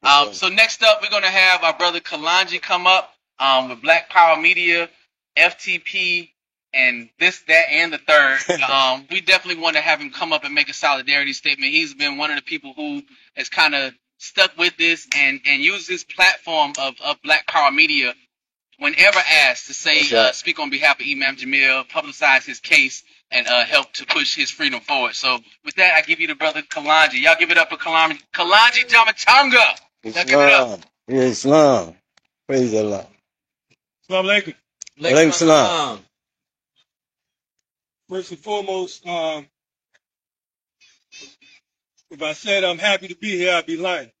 So next up, we're gonna have our brother Kalanji come up with Black Power Media, FTP, and this, that, and the third. We definitely want to have him come up and make a solidarity statement. He's been one of the people who has kind of stuck with this and used this platform of Black Power Media whenever asked to say, speak on behalf of Imam Jamil, publicize his case, and help to push his freedom forward. So with that, I give you the brother Kalanji. Y'all give it up for Kalanji Jamatanga. Y'all give it up. Islam. Praise Allah. Assalamu alaikum. Alaikum salam. First and foremost, if I said I'm happy to be here, I'd be lying.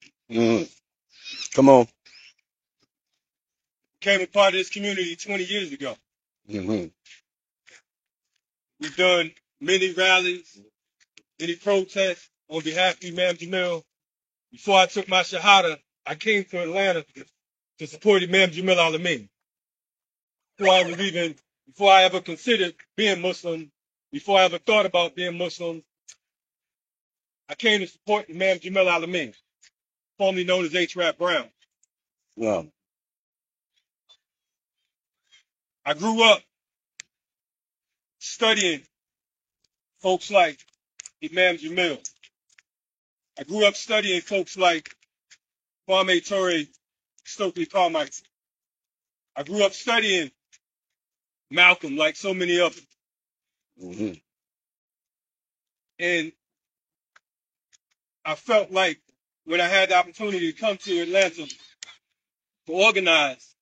Come on. Became a part of this community 20 years ago. We've done many rallies, many protests on behalf of Imam Jamil. Before I took my Shahada, I came to Atlanta to support Imam Jamil Al-Amin. Before I ever considered being Muslim, before I ever thought about being Muslim, I came to support Imam Jamil Al-Amin, formerly known as H. Rap Brown. Wow. I grew up studying folks like Imam Jamil. I grew up studying folks like Kwame Ture, Stokely Carmichael. I grew up studying Malcolm, like so many of them. And I felt like when I had the opportunity to come to Atlanta to organize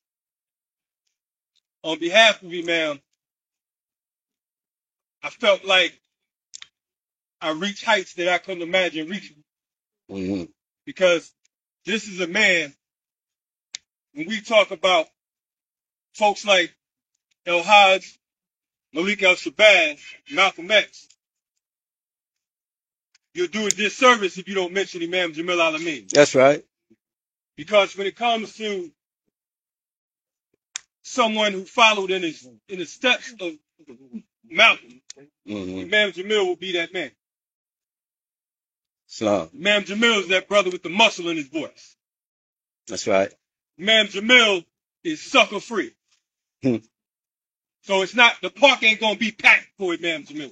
on behalf of Imam, I felt like I reached heights that I couldn't imagine reaching. Because this is a man, when we talk about folks like El Hajj, Malik El-Shabazz, Malcolm X, you'll do a disservice if you don't mention Imam Jamil Al-Amin. That's right. Because when it comes to someone who followed in the steps of Malcolm, Imam Jamil will be that man. Islam. Imam Jamil is that brother with the muscle in his voice. That's right. Imam Jamil is sucker free. So it's not, the park ain't gonna be packed for Imam Jamil.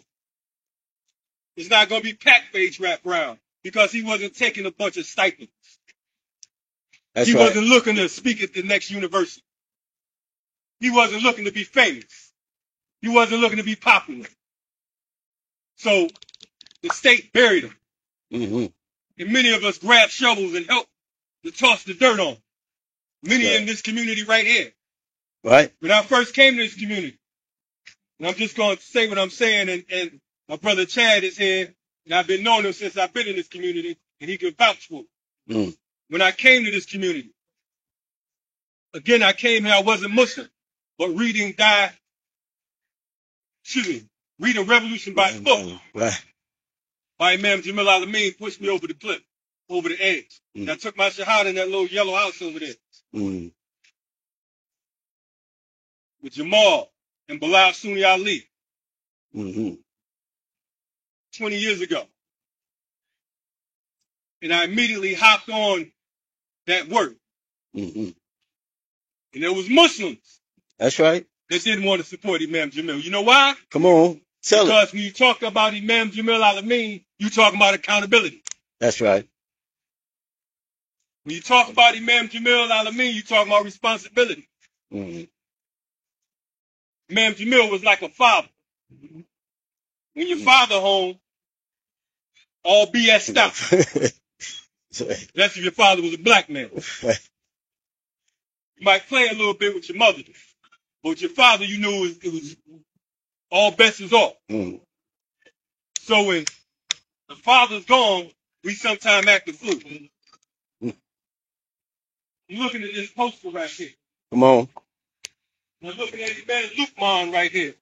It's not gonna be packed for H. Rap Brown because he wasn't taking a bunch of stipends. He wasn't looking to speak at the next university. He wasn't looking to be famous. He wasn't looking to be popular. So the state buried him. And many of us grabbed shovels and helped to toss the dirt on. Many in this community right here. Right. When I first came to this community, and I'm just going to say what I'm saying, and my brother Chad is here, and I've been knowing him since I've been in this community, and he can vouch for it. When I came to this community, again, I came here, I wasn't Muslim, but reading Revolution by book. Right. By Imam Jamil Al-Amin pushed me over the cliff, over the edge. And I took my shahada in that little yellow house over there. With Jamal and Bilal Sunni Ali. 20 years ago. And I immediately hopped on that work. And there was Muslims. That's right. That didn't want to support Imam Jamil. You know why? Come on. Because when you talk about Imam Jamil Al-Amin, you talk about accountability. That's right. When you talk about Imam Jamil Al-Amin, you talk about responsibility. Imam Jamil was like a father. When your father home, all BS stops. That's if your father was a black man. You might play a little bit with your mother, but with your father, you knew it was all bets is off. So when the father's gone, we sometimes act the fool. You're looking at this poster right here. Come on. I'm looking at Imam Lukman right here,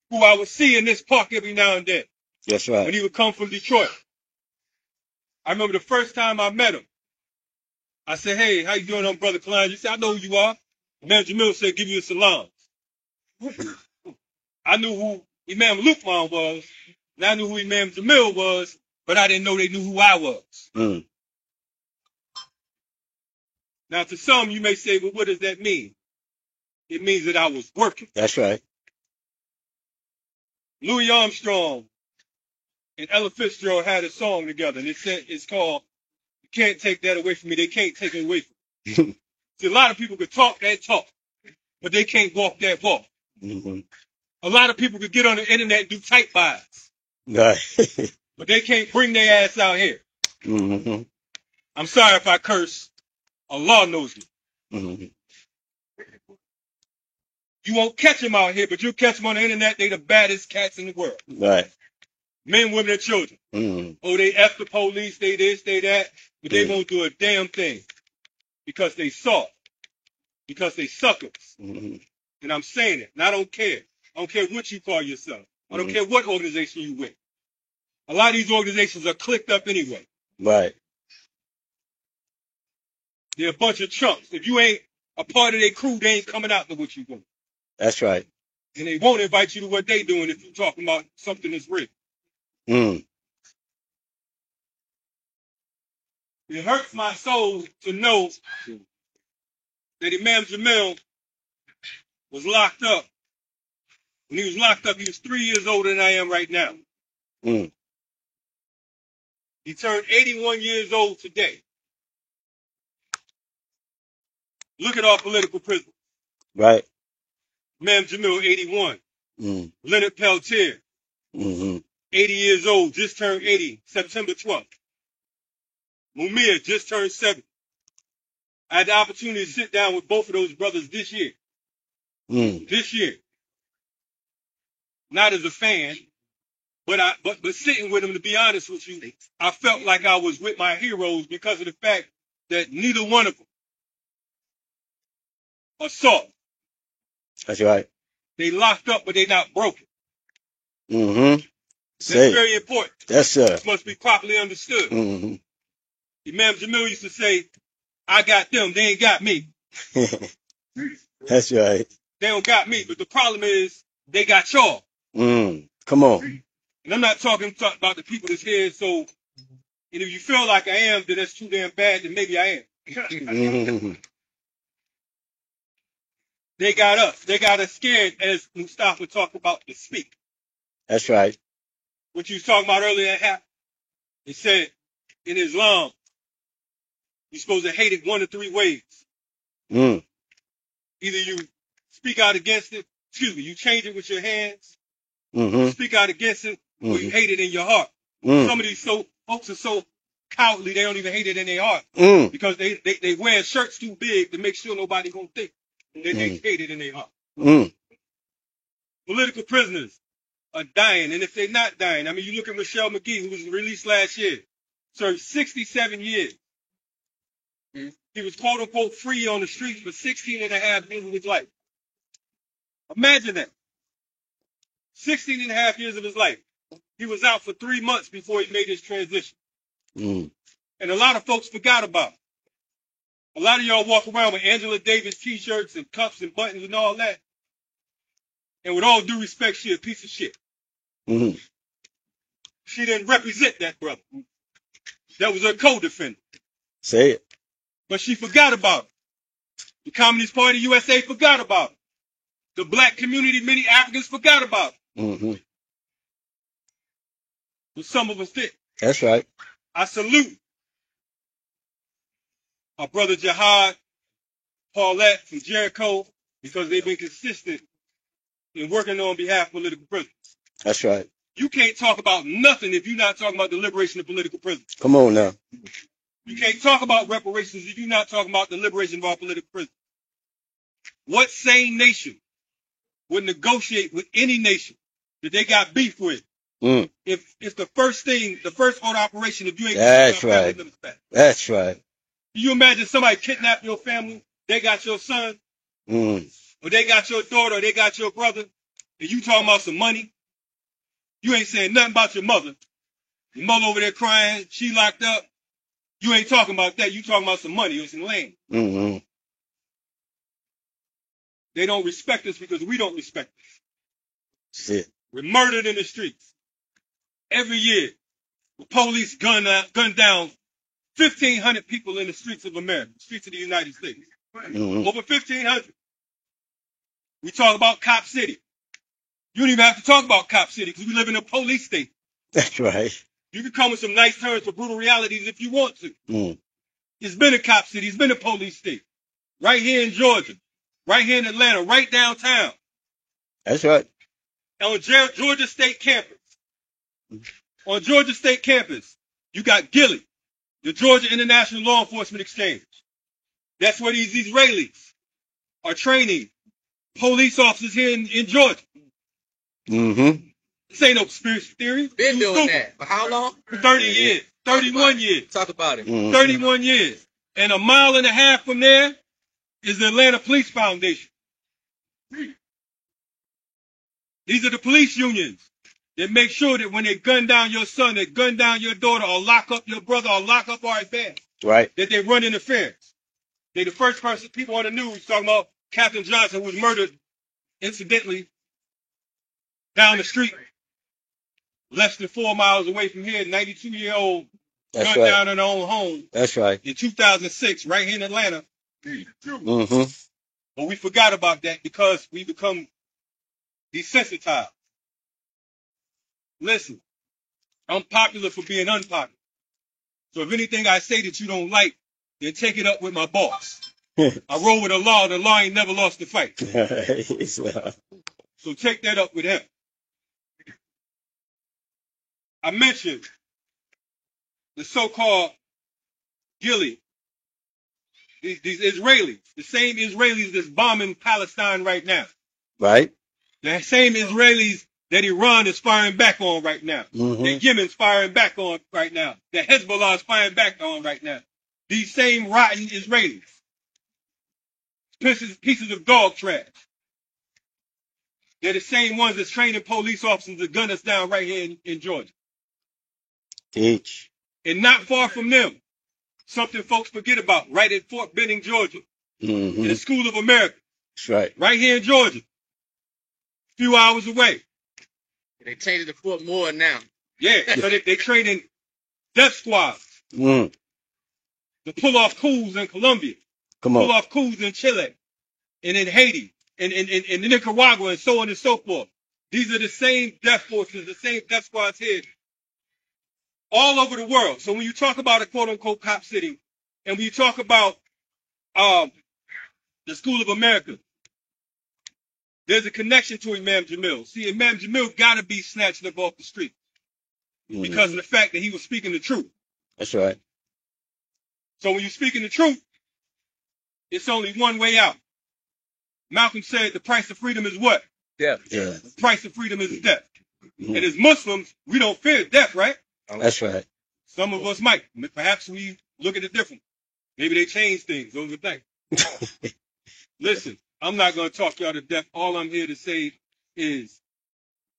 who I would see in this park every now and then. That's right. When he would come from Detroit. I remember the first time I met him. I said, hey, how you doing, Brother Klein? You said, I know who you are. Imam Jamil said, give you a salam. I knew who Imam Lukman was, and I knew who Imam Jamil was, but I didn't know they knew who I was. Now, to some, you may say, well, what does that mean? It means that I was working. That's right. Louis Armstrong and Ella Fitzgerald had a song together, and it's called "You Can't Take That Away From Me." They can't take it away from me. See, a lot of people could talk that talk, but they can't walk that walk. Mm-hmm. A lot of people could get on the internet and do type buys, Right. but they can't bring their ass out here. Mm-hmm. I'm sorry if I curse. Allah knows me. Mm-hmm. You won't catch them out here, but you'll catch them on the internet. They the baddest cats in the world. Right. Men, women, and children. Mm-hmm. Oh, they F the police, they this, they that, but they won't do a damn thing because they soft, because they suckers. Mm-hmm. And I'm saying it, and I don't care. I don't care what you call yourself. I don't care what organization you with. A lot of these organizations are clicked up anyway. Right. They're a bunch of chumps. If you ain't a part of their crew, they ain't coming out to what you doing. That's right. And they won't invite you to what they doing if you're talking about something that's real. Mm. It hurts my soul to know that Imam Jamil was locked up. When he was locked up, he was 3 years older than I am right now. Mm. He turned 81 years old today. Look at our political prisoners. Right. Imam Jamil, 81. Mm. Leonard Peltier, Mm-hmm. 80 years old, just turned 80, September 12th. Mumia just turned 70. I had the opportunity to sit down with both of those brothers this year. Mm. This year. Not as a fan, but sitting with them, to be honest with you, I felt like I was with my heroes because of the fact that neither one of them are soft. That's right. They locked up, but they're not broken. Mm-hmm. That's very important. Yes, sir. This must be properly understood. Mm-hmm. Imam Jamil used to say, I got them, they ain't got me. That's right. They don't got me, but the problem is they got y'all. Mm. Come on. And I'm not talking about the people that's here, so and if you feel like I am, then that's too damn bad, then maybe I am. Mm-hmm. They got us. They got us scared, as Mustafa talked about, to speak. That's right. What you was talking about earlier, it said in Islam, you're supposed to hate it one of three ways. Mm. Either you speak out against it, you change it with your hands, Mm-hmm. speak out against it, or you Mm-hmm. hate it in your heart. Mm. Some of these folks are so cowardly, they don't even hate it in their heart. Mm. Because they wear shirts too big to make sure nobody gonna think that they hate it in their heart. Mm. Political prisoners are dying, and if they're not dying, I mean, you look at Michelle McGee, who was released last year, served 67 years. He was quote unquote free on the streets for 16 and a half years of his life. Imagine that. 16 and a half years of his life. He was out for 3 months before he made his transition. Mm. And a lot of folks forgot about it. A lot of y'all walk around with Angela Davis t-shirts and cuffs and buttons and all that. And with all due respect, she a piece of shit. Mm. She didn't represent that brother. That was her co-defendant. Say it. But she forgot about it. The Communist Party USA forgot about it. The black community, many Africans forgot about it. Mm-hmm. But some of us did. That's right. I salute our brother Jihad, Paulette from Jericho, because they've been consistent in working on behalf of political prisoners. That's right. You can't talk about nothing if you're not talking about the liberation of political prisoners. Come on now. You can't talk about reparations if you're not talking about the liberation of our political prisoners. What sane nation would negotiate with any nation that they got beef with Mm. if the first order operation, if you ain't That's gonna right. family members back? That's right. Can you imagine somebody kidnap your family? They got your son, Mm. or they got your daughter, or they got your brother, and you talking about some money? You ain't saying nothing about your mother. Your mother over there crying, she locked up. You ain't talking about that. You talking about some money or some land. Mm-hmm. They don't respect us because we don't respect us. Shit. We're murdered in the streets. Every year, the police gun down 1,500 people in the streets of America, streets of the United States. Mm-hmm. Over 1,500. We talk about Cop City. You don't even have to talk about Cop City because we live in a police state. That's right. You can come with some nice terms for brutal realities if you want to. Mm. It's been a Cop City. It's been a police state. Right here in Georgia. Right here in Atlanta. Right downtown. That's right. On Georgia State campus. On Georgia State campus, you got Gilley, the Georgia International Law Enforcement Exchange. That's where these Israelis are training police officers here in Georgia. Mm-hmm. This ain't no conspiracy theory. Been doing that. For how long? 30 years. 31 years. Talk about it. Mm-hmm. 31 years. And a mile and a half from there is the Atlanta Police Foundation. These are the police unions that make sure that when they gun down your son, they gun down your daughter, or lock up your brother, or lock up our advance, Right. that they run interference. They the first person, people on the news talking about Captain Johnson, who was murdered incidentally down the street, less than 4 miles away from here, 92-year-old That's gunned right. down in her own home That's right. in 2006, right here in Atlanta. Mm-hmm. But we forgot about that because we become desensitized. Listen, I'm popular for being unpopular. So if anything I say that you don't like, then take it up with my boss. I roll with the law ain't never lost the fight. Islam. So take that up with him. I mentioned the so-called Gilley, these Israelis, the same Israelis that's bombing Palestine right now. Right. The same Israelis that Iran is firing back on right now. Mm-hmm. That Yemen's firing back on right now. That Hezbollah is firing back on right now. These same rotten Israelis. Pieces of dog trash. They're the same ones that's training police officers to gun us down right here in Georgia. Teach. And not far from them, something folks forget about, right at Fort Benning, Georgia, Mm-hmm. in the School of America, That's right. right here in Georgia, a few hours away. They changed it to Fort Moore now. Yeah, so they training death squads Mm. to pull off coups in Colombia, Come pull on. off coups in Chile, and in Haiti, and in Nicaragua, and so on and so forth. These are the same death forces, the same death squads here, all over the world. So when you talk about a quote-unquote cop city, and when you talk about the School of America, there's a connection to Imam Jamil. See, Imam Jamil got to be snatched up off the street Mm. because of the fact that he was speaking the truth. That's right. So when you're speaking the truth, it's only one way out. Malcolm said the price of freedom is what? Yeah. Yeah. The price of freedom is death. Mhm. And as Muslims, we don't fear death, right? That's right. Some of us might. Perhaps we look at it different. Maybe they change things overnight. Listen, I'm not going to talk y'all to death. All I'm here to say is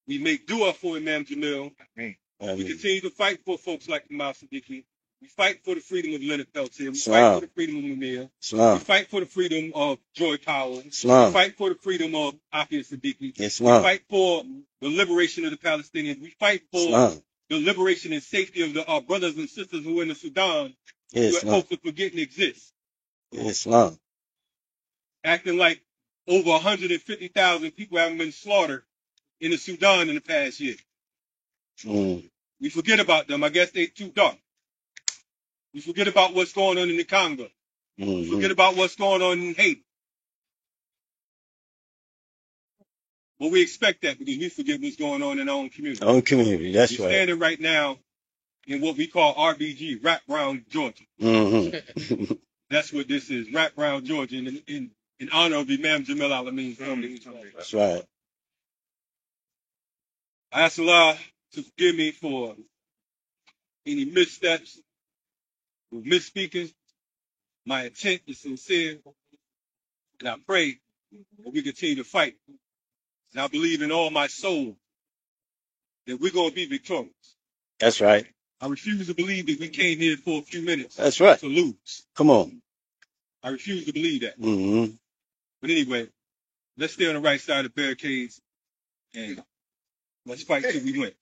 we make dua for Imam Jamil. We continue to fight for folks like Kamal Siddiqui. We fight for the freedom of Leonard Peltier. We fight for the freedom of Munir. We Islam. fight for the freedom of Joy Powell. We Islam. fight for the freedom of Afia Siddiqui. We Islam. fight for the liberation of the Palestinians. We fight for Islam. the liberation and safety of our brothers and sisters who are in the Sudan, who Islam. folks are forgetting exist. Islam. Acting like over 150,000 people haven't been slaughtered in the Sudan in the past year. Mm. We forget about them. I guess they're too dark. We forget about what's going on in the Congo. Mhm. Forget about what's going on in Haiti. But we expect that because we forget what's going on in our own community. Own community. That's We're right. standing right now in what we call RBG, Wrap Round Georgia. Mm-hmm. That's what this is, Wrap Round Georgia, in honor of Imam Jamil Alameen's family. That's right. I ask Allah to forgive me for any missteps, or misspeaking. My intent is sincere, and I pray that we continue to fight. And I believe in all my soul that we're going to be victorious. That's right. I refuse to believe that we came here for a few minutes That's right. to lose. Come on. I refuse to believe that. Mm-hmm. But anyway, let's stay on the right side of the barricades and let's fight till we win.